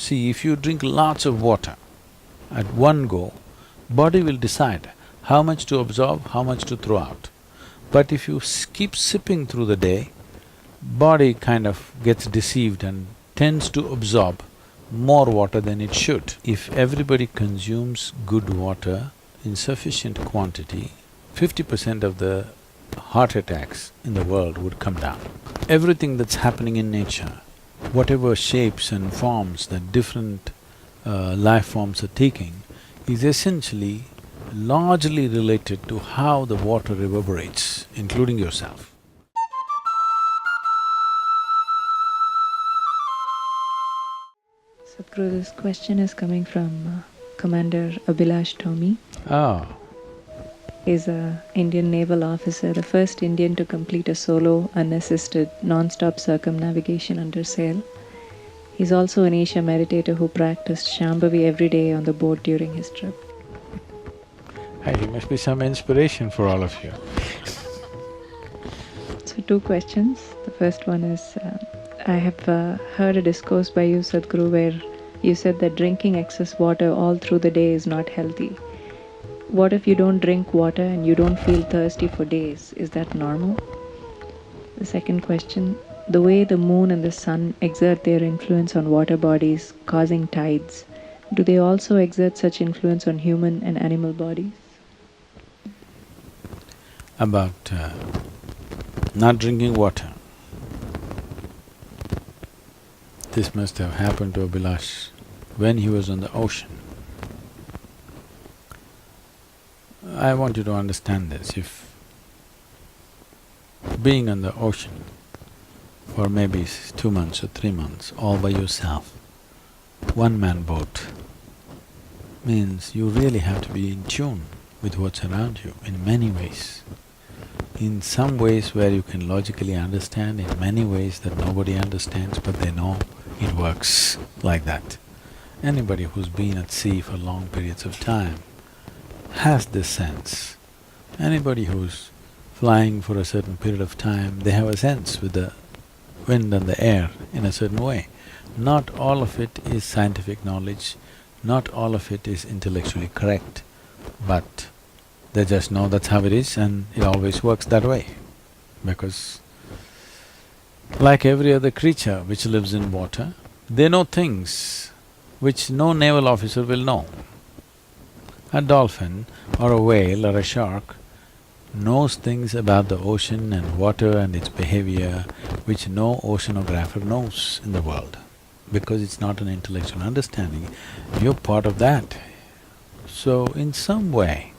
See, if you drink lots of water at one go, body will decide how much to absorb, how much to throw out. But if you keep sipping through the day, body kind of gets deceived and tends to absorb more water than it should. If everybody consumes good water in sufficient quantity, 50% of the heart attacks in the world would come down. Everything that's happening in nature, whatever shapes and forms that different life forms are taking, is essentially largely related to how the water reverberates, including yourself. Sadhguru, this question is coming from Commander Abhilash Tomi. Oh, He's an Indian naval officer, the first Indian to complete a solo, unassisted, non-stop circumnavigation under sail. He's also an Isha meditator who practiced Shambhavi every day on the boat during his trip. hey, he must be some inspiration for all of you. So, two questions. The first one is, I have heard a discourse by you, Sadhguru, where you said that drinking excess water all through the day is not healthy. What if you don't drink water and you don't feel thirsty for days? Is that normal? The second question, the way the moon and the sun exert their influence on water bodies, causing tides, do they also exert such influence on human and animal bodies? About not drinking water. This must have happened to Abhilash when he was on the ocean. I want you to understand this, if being on the ocean for maybe 2 months or 3 months all by yourself, one-man boat, means you really have to be in tune with what's around you in many ways. In some ways where you can logically understand, in many ways that nobody understands but they know it works like that. Anybody who's been at sea for long periods of time has this sense. Anybody who's flying for a certain period of time, they have a sense with the wind and the air in a certain way. Not all of it is scientific knowledge, not all of it is intellectually correct, but they just know that's how it is and it always works that way. Because like every other creature which lives in water, they know things which no naval officer will know. A dolphin or a whale or a shark knows things about the ocean and water and its behavior which no oceanographer knows in the world. Because it's not an intellectual understanding, you're part of that. So in some way,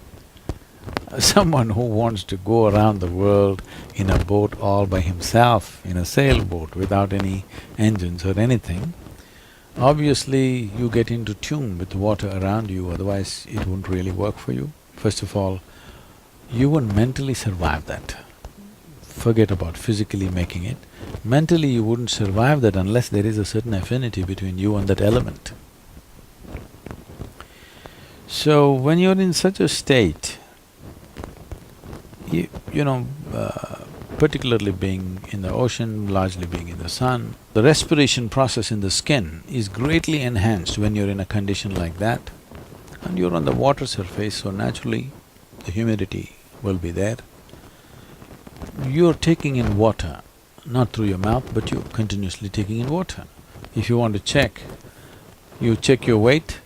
someone who wants to go around the world in a boat all by himself, in a sailboat without any engines or anything, obviously you get into tune with the water around you, otherwise it won't really work for you. First of all, you won't mentally survive that. Forget about physically making it. Mentally you wouldn't survive that unless there is a certain affinity between you and that element. So when you're in such a state, particularly being in the ocean, largely being in the sun, the respiration process in the skin is greatly enhanced when you're in a condition like that. And you're on the water surface, so naturally the humidity will be there. You're taking in water, not through your mouth, but you're continuously taking in water. If you want to check, you check your weight,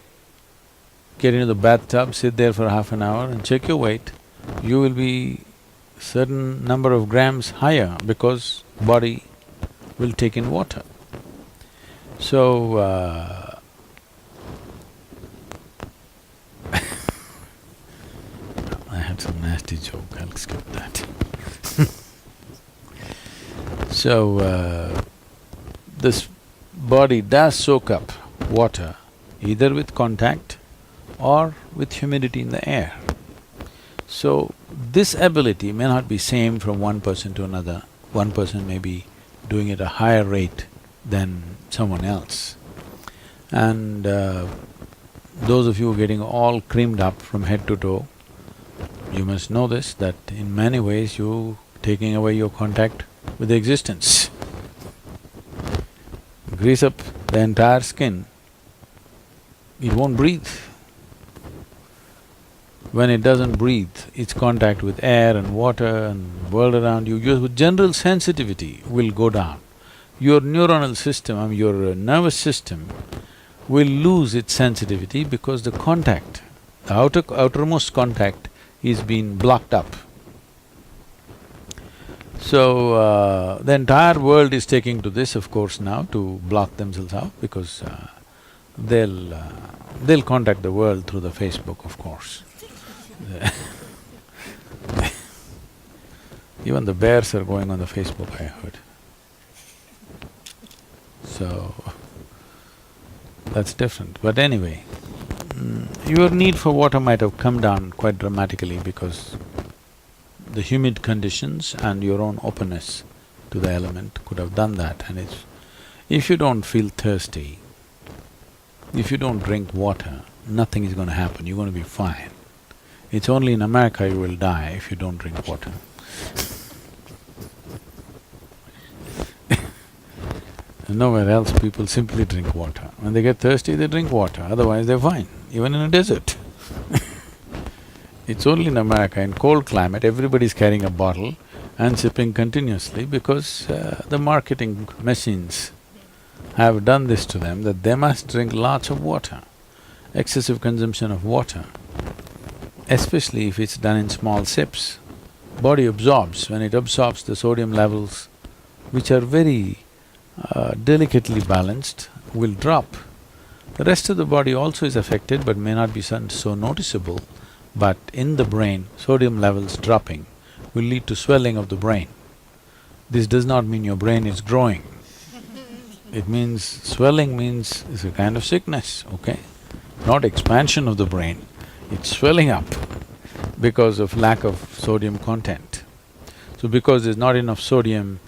get into the bathtub, sit there for half an hour and check your weight, you will be certain number of grams higher because body will take in water. So, I had some nasty joke, I'll skip that. So, this body does soak up water either with contact or with humidity in the air. So, this ability may not be same from one person to another. One person may be doing it at a higher rate than someone else. And those of you getting all creamed up from head to toe, you must know this, that in many ways you taking away your contact with the existence. Grease up the entire skin it won't breathe. When it doesn't breathe, its contact with air and water and world around you, your general sensitivity will go down. Your neuronal system, your nervous system will lose its sensitivity because the contact, the outermost contact is being blocked up. So, the entire world is taking to this, of course, now to block themselves out because they'll contact the world through the Facebook, of course. Even the bears are going on the Facebook, I heard. So, that's different. But anyway, your need for water might have come down quite dramatically because the humid conditions and your own openness to the element could have done that. And if you don't feel thirsty, if you don't drink water, nothing is going to happen, you're going to be fine. It's only in America you will die if you don't drink water. Nowhere else people simply drink water. When they get thirsty, they drink water, otherwise they're fine, even in a desert. It's only in America, in cold climate, everybody's carrying a bottle and sipping continuously because the marketing machines have done this to them that they must drink lots of water. Excessive consumption of water, especially if it's done in small sips, body absorbs. When it absorbs, the sodium levels, which are very delicately balanced, will drop. The rest of the body also is affected but may not be so noticeable, but in the brain, sodium levels dropping will lead to swelling of the brain. This does not mean your brain is growing. It means… swelling means it's a kind of sickness, okay? Not expansion of the brain, it's swelling up because of lack of sodium content. So because there's not enough sodium,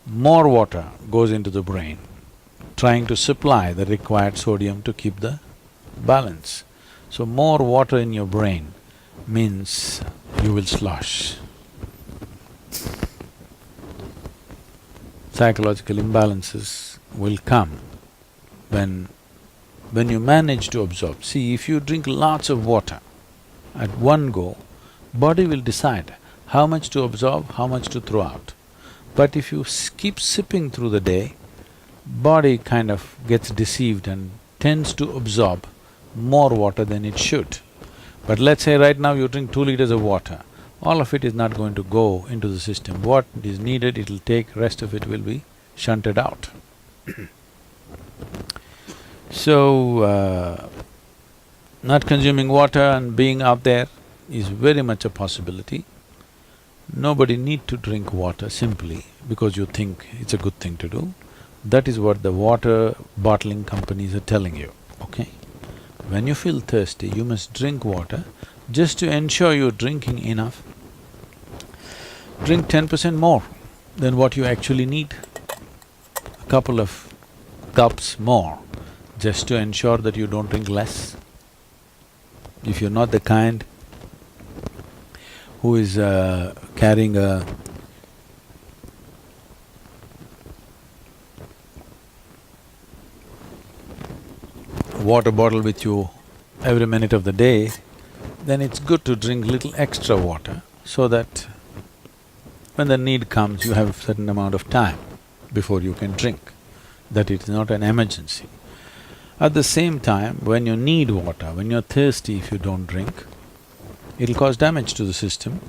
more water goes into the brain, trying to supply the required sodium to keep the balance. So more water in your brain means you will slosh. Psychological imbalances will come when you manage to absorb. See, if you drink lots of water at one go, body will decide how much to absorb, how much to throw out. But if you keep sipping through the day, body kind of gets deceived and tends to absorb more water than it should. But let's say right now you drink 2 liters of water, all of it is not going to go into the system. What is needed, it'll take, rest of it will be shunted out. So, not consuming water and being out there is very much a possibility. Nobody need to drink water simply because you think it's a good thing to do. That is what the water bottling companies are telling you, okay? When you feel thirsty, you must drink water just to ensure you're drinking enough. Drink 10% more than what you actually need, a couple of cups more, just to ensure that you don't drink less. If you're not the kind who is carrying a water bottle with you every minute of the day, then it's good to drink little extra water so that when the need comes, you have a certain amount of time before you can drink, that it is not an emergency. At the same time, when you need water, when you're thirsty, if you don't drink, it'll cause damage to the system.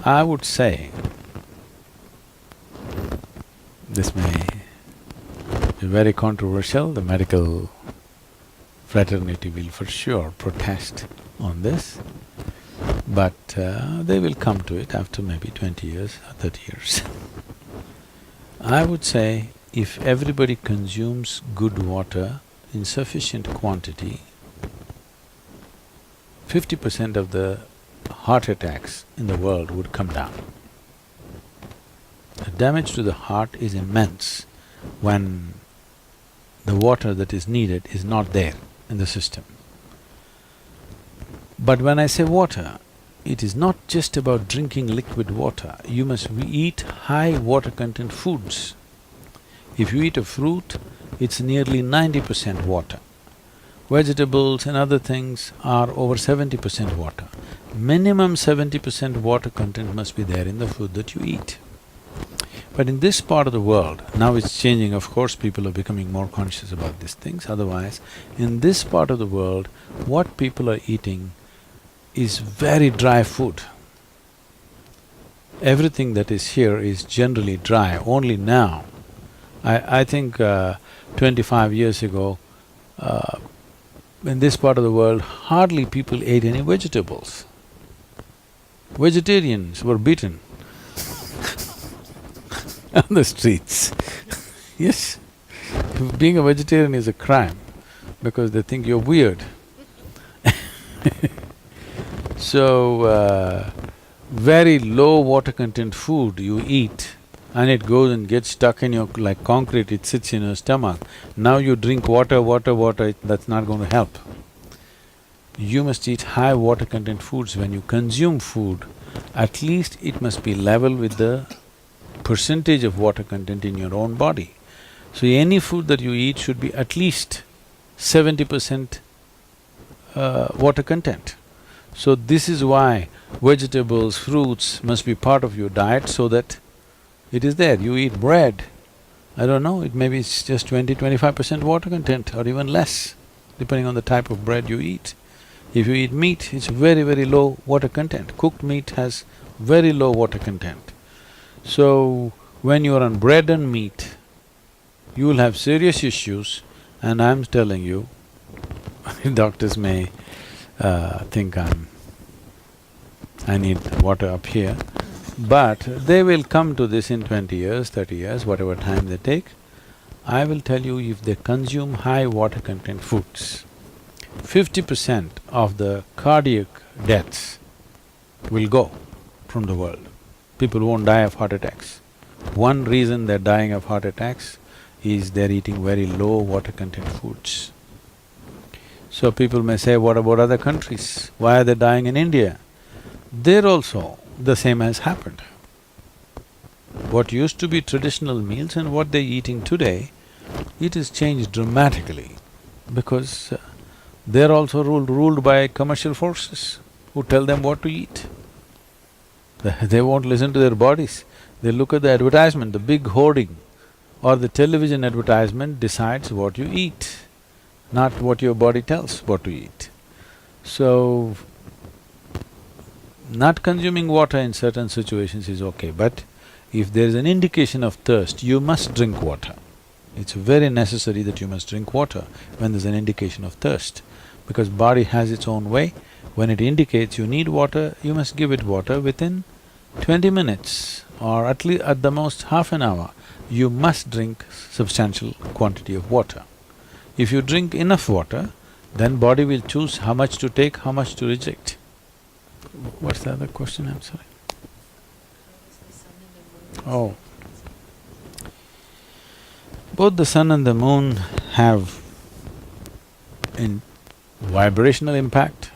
I would say, this may be very controversial, the medical fraternity will for sure protest on this, but they will come to it after maybe 20 years or 30 years. I would say if everybody consumes good water in sufficient quantity, 50% of the heart attacks in the world would come down. The damage to the heart is immense when the water that is needed is not there in the system. But when I say water, it is not just about drinking liquid water, you must eat high water content foods. If you eat a fruit, it's nearly 90% water. Vegetables and other things are over 70% water. Minimum 70% water content must be there in the food that you eat. But in this part of the world, now it's changing, of course, people are becoming more conscious about these things, otherwise, in this part of the world, what people are eating is very dry food. Everything that is here is generally dry. Only now, I think 25 years ago, in this part of the world, hardly people ate any vegetables. Vegetarians were beaten on the streets. Yes, being a vegetarian is a crime because they think you're weird. So, very low water content food you eat and it goes and gets stuck in your… like concrete, it sits in your stomach. Now you drink water, that's not going to help. You must eat high water content foods. When you consume food, at least it must be level with the percentage of water content in your own body. So any food that you eat should be at least 70% water content. So this is why vegetables, fruits must be part of your diet so that it is there. You eat bread, I don't know, maybe it's just 20–25% water content or even less, depending on the type of bread you eat. If you eat meat, it's very, very low water content. Cooked meat has very low water content. So, when you're on bread and meat, you will have serious issues, and I'm telling you, doctors may think I need water up here, but they will come to this in 20 years, 30 years, whatever time they take. I will tell you, if they consume high water content foods, 50% of the cardiac deaths will go from the world. People won't die of heart attacks. One reason they're dying of heart attacks is they're eating very low water content foods. So people may say, what about other countries? Why are they dying in India? There also the same has happened. What used to be traditional meals and what they're eating today, it has changed dramatically because they're also ruled by commercial forces who tell them what to eat. They won't listen to their bodies. They look at the advertisement, the big hoarding or the television advertisement decides what you eat, not what your body tells what to eat. So, not consuming water in certain situations is okay, but if there is an indication of thirst, you must drink water. It's very necessary that you must drink water when there's an indication of thirst, because body has its own way. When it indicates you need water, you must give it water within 20 minutes or at least at the most half an hour. You must drink substantial quantity of water. If you drink enough water, then body will choose how much to take, how much to reject. What's the other question, I'm sorry? Oh. Both the sun and the moon have vibrational impact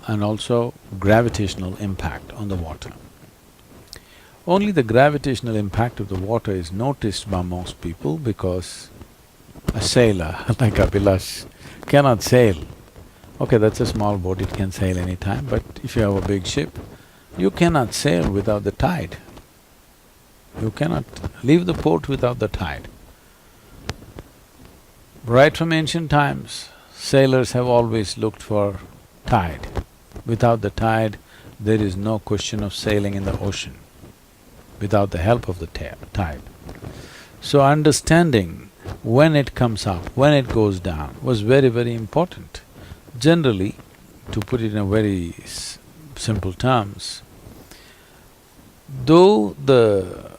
and also gravitational impact on the water. Only the gravitational impact of the water is noticed by most people because a sailor like Abhilash cannot sail. Okay, that's a small boat, it can sail any time, but if you have a big ship, you cannot sail without the tide. You cannot leave the port without the tide. Right from ancient times, sailors have always looked for tide. Without the tide, there is no question of sailing in the ocean, without the help of the tide. So understanding when it comes up, when it goes down was very, very important. Generally, to put it in a very simple terms, though the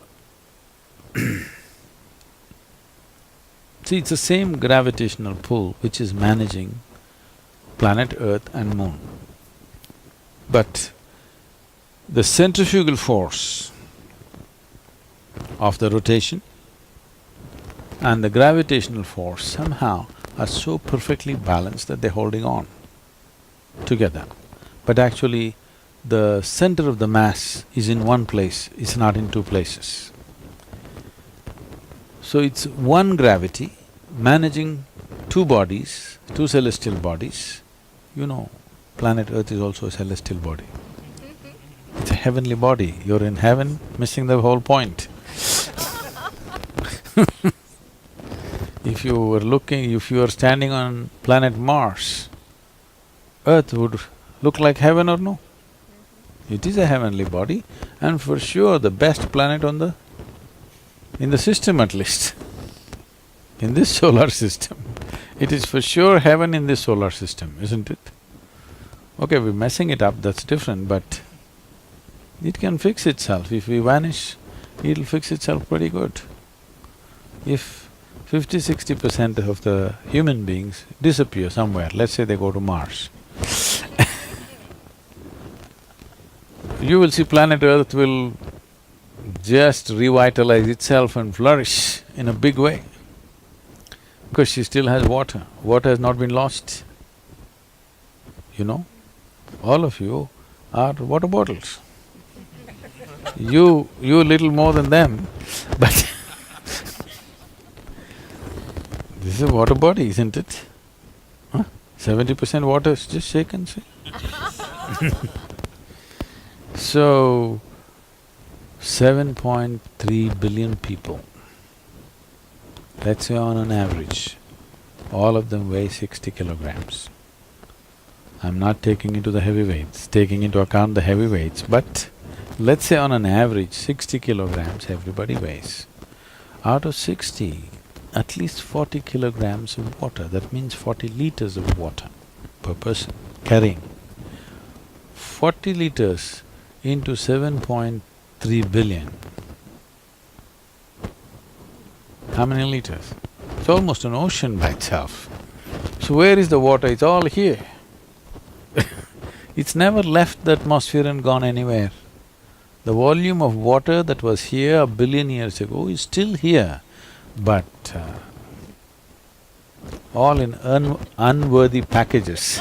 see, it's the same gravitational pull which is managing planet Earth and moon. But the centrifugal force of the rotation and the gravitational force somehow are so perfectly balanced that they're holding on together. But actually, the center of the mass is in one place, it's not in two places. So it's one gravity managing two bodies, two celestial bodies. You know, planet Earth is also a celestial body. It's a heavenly body. You're in heaven, missing the whole point. If you were standing on planet Mars, Earth would look like heaven or no? It is a heavenly body and for sure the best planet in the system at least, in this solar system. It is for sure heaven in this solar system, isn't it? Okay, we're messing it up, that's different, but it can fix itself. If we vanish, it'll fix itself pretty good. If 50–60% of the human beings disappear somewhere, let's say they go to Mars, you will see planet Earth will just revitalize itself and flourish in a big way, because she still has water. Water has not been lost. You know, all of you are water bottles. You little more than them, but this is a water body, isn't it? Huh? 70% water, just shake and see. So, 7.3 billion people, let's say on an average, all of them weigh 60 kilograms. I'm not taking into the heavyweights, taking into account the heavyweights, but let's say on an average 60 kilograms everybody weighs. Out of 60, at least 40 kilograms of water, that means 40 liters of water per person carrying. 40 liters into 7.3 billion. How many liters? It's almost an ocean by itself. So where is the water? It's all here. It's never left the atmosphere and gone anywhere. The volume of water that was here a billion years ago is still here, but all in unworthy packages.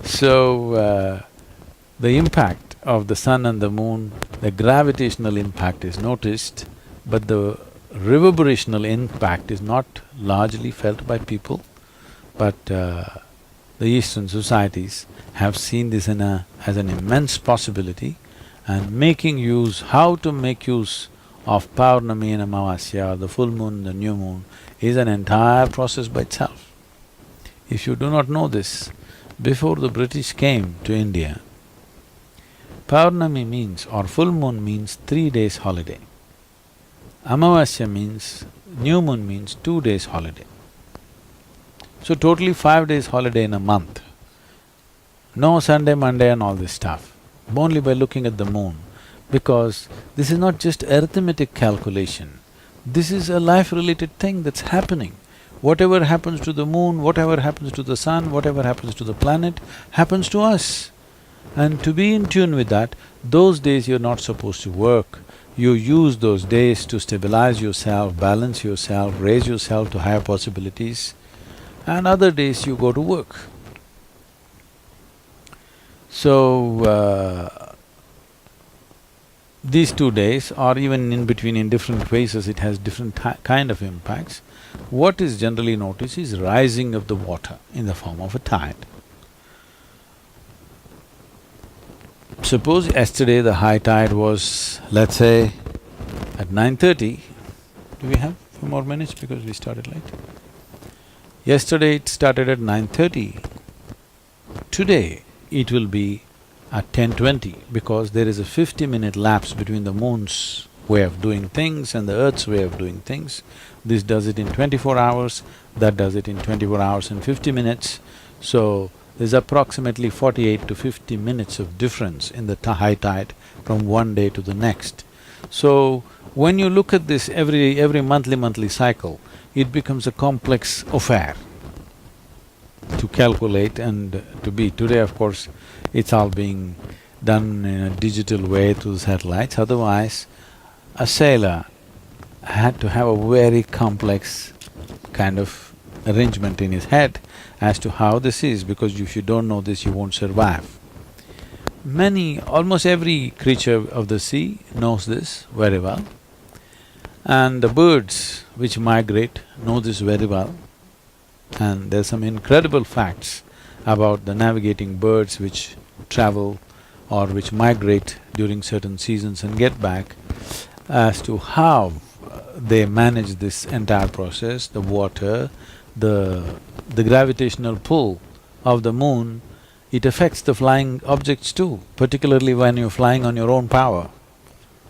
So, the impact of the sun and the moon, the gravitational impact is noticed, but the reverberational impact is not largely felt by people, but the Eastern societies have seen this as an immense possibility and making use… how to make use of Paurnami and Amavasya, or the full moon, the new moon, is an entire process by itself. If you do not know this, before the British came to India, Paurnami means, or full moon means 3 days holiday. Amavasya means… new moon means 2 days holiday. So totally 5 days holiday in a month. No Sunday, Monday and all this stuff, only by looking at the moon, because this is not just arithmetic calculation, this is a life-related thing that's happening. Whatever happens to the moon, whatever happens to the sun, whatever happens to the planet, happens to us. And to be in tune with that, those days you're not supposed to work. You use those days to stabilize yourself, balance yourself, raise yourself to higher possibilities, and other days you go to work. So, these 2 days, or even in between in different phases, it has different kind of impacts. What is generally noticed is rising of the water in the form of a tide. Suppose yesterday the high tide was, let's say, at 9:30. Do we have a few more minutes because we started late? Yesterday it started at 9:30. Today it will be at 10:20 because there is a 50-minute lapse between the moon's way of doing things and the Earth's way of doing things. This does it in 24 hours, that does it in 24 hours and 50 minutes. So, there's approximately 48 to 50 minutes of difference in the high tide from one day to the next. So, when you look at this every monthly cycle, it becomes a complex affair to calculate and to be. Today, of course, it's all being done in a digital way through the satellites, otherwise a sailor had to have a very complex kind of arrangement in his head as to how this is, because if you don't know this, you won't survive. Almost every creature of the sea knows this very well. And the birds which migrate know this very well. And there's some incredible facts about the navigating birds which travel or which migrate during certain seasons and get back, as to how they manage this entire process, the water, the gravitational pull of the moon. It affects the flying objects too, particularly when you're flying on your own power,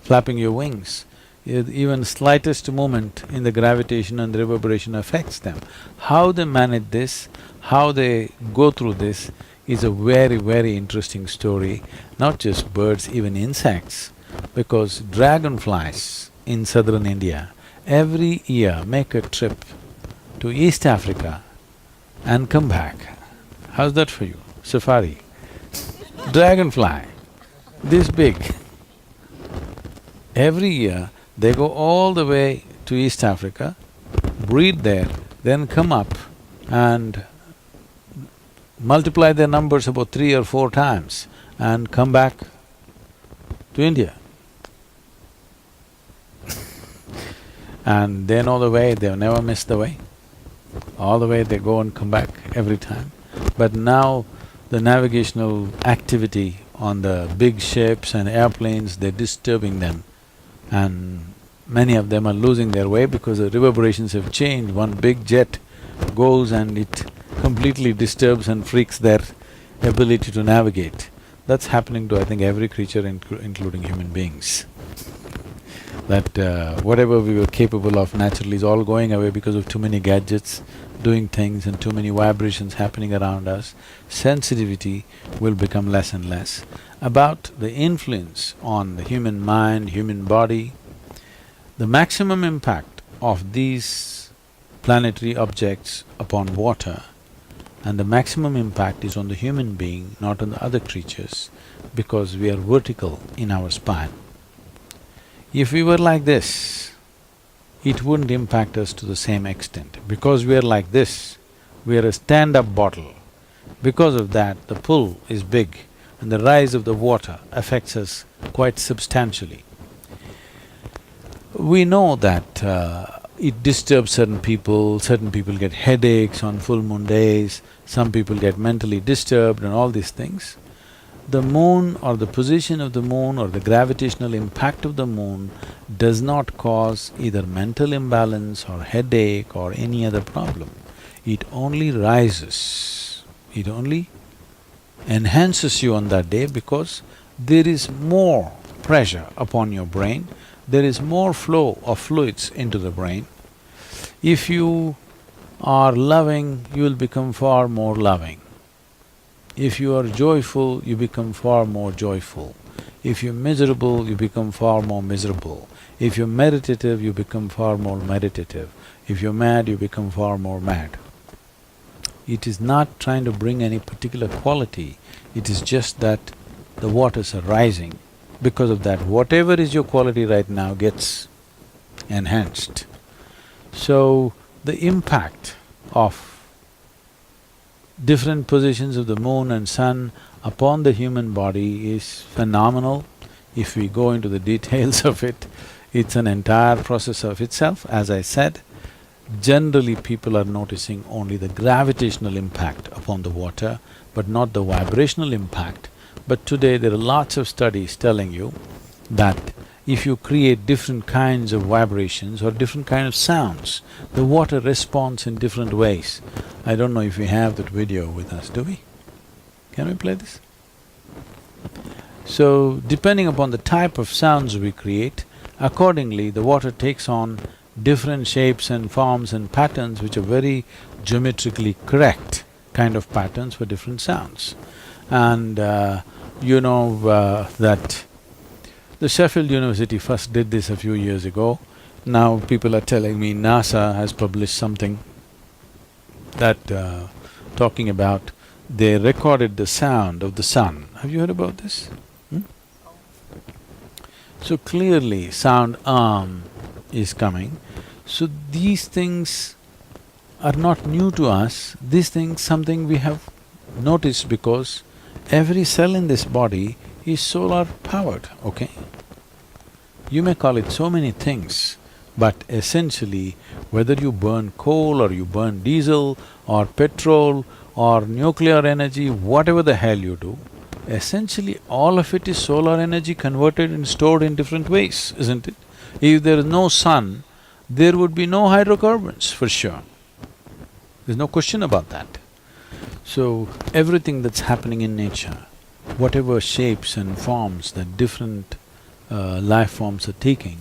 flapping your wings. Even slightest movement in the gravitation and the reverberation affects them. How they manage this, how they go through this is a very, very interesting story. Not just birds, even insects, because dragonflies in southern India every year make a trip to East Africa and come back. How's that for you? Safari. Dragonfly, this big. Every year, they go all the way to East Africa, breed there, then come up and multiply their numbers about 3 or 4 times and come back to India. And they know the way, they've never missed the way. All the way they go and come back every time. But now the navigational activity on the big ships and airplanes, they're disturbing them. And many of them are losing their way because the reverberations have changed. One big jet goes and it completely disturbs and freaks their ability to navigate. That's happening to, I think, every creature including human beings. That whatever we were capable of naturally is all going away because of too many gadgets doing things and too many vibrations happening around us. Sensitivity will become less and less. About the influence on the human mind, human body, the maximum impact of these planetary objects upon water and the maximum impact is on the human being, not on the other creatures, because we are vertical in our spine. If we were like this, it wouldn't impact us to the same extent. Because we are like this, we are a stand-up bottle. Because of that, the pull is big and the rise of the water affects us quite substantially. We know that it disturbs certain people get headaches on full moon days, some people get mentally disturbed and all these things. The moon or the position of the moon or the gravitational impact of the moon does not cause either mental imbalance or headache or any other problem. It only rises, it only enhances you on that day because there is more pressure upon your brain, there is more flow of fluids into the brain. If you are loving, you will become far more loving. If you are joyful, you become far more joyful. If you're miserable, you become far more miserable. If you're meditative, you become far more meditative. If you're mad, you become far more mad. It is not trying to bring any particular quality, it is just that the waters are rising. Because of that, whatever is your quality right now gets enhanced. So, the impact of different positions of the moon and sun upon the human body is phenomenal. If we go into the details of it, it's an entire process of itself. As I said, generally people are noticing only the gravitational impact upon the water, but not the vibrational impact. But today there are lots of studies telling you that if you create different kinds of vibrations or different kind of sounds, the water responds in different ways. I don't know if we have that video with us, do we? Can we play this? So, depending upon the type of sounds we create, accordingly the water takes on different shapes and forms and patterns which are very geometrically correct kind of patterns for different sounds. And you know that the Sheffield University first did this a few years ago. Now people are telling me NASA has published something that talking about they recorded the sound of the sun. Have you heard about this? So clearly sound is coming. So these things are not new to us, these things something we have noticed because every cell in this body is solar powered, okay? You may call it so many things, But essentially, whether you burn coal or you burn diesel or petrol or nuclear energy, whatever the hell you do, essentially all of it is solar energy converted and stored in different ways, isn't it? If there is no sun, there would be no hydrocarbons for sure. There's no question about that. So, everything that's happening in nature, whatever shapes and forms that different life forms are taking,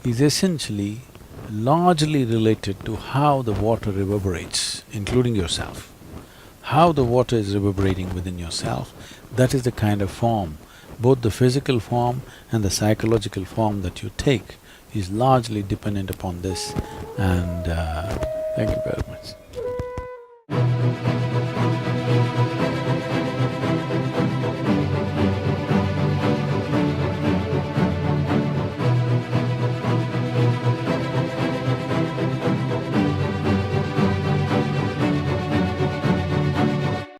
is essentially largely related to how the water reverberates, including yourself. How the water is reverberating within yourself, that is the kind of form, both the physical form and the psychological form that you take is largely dependent upon this, and thank you very much.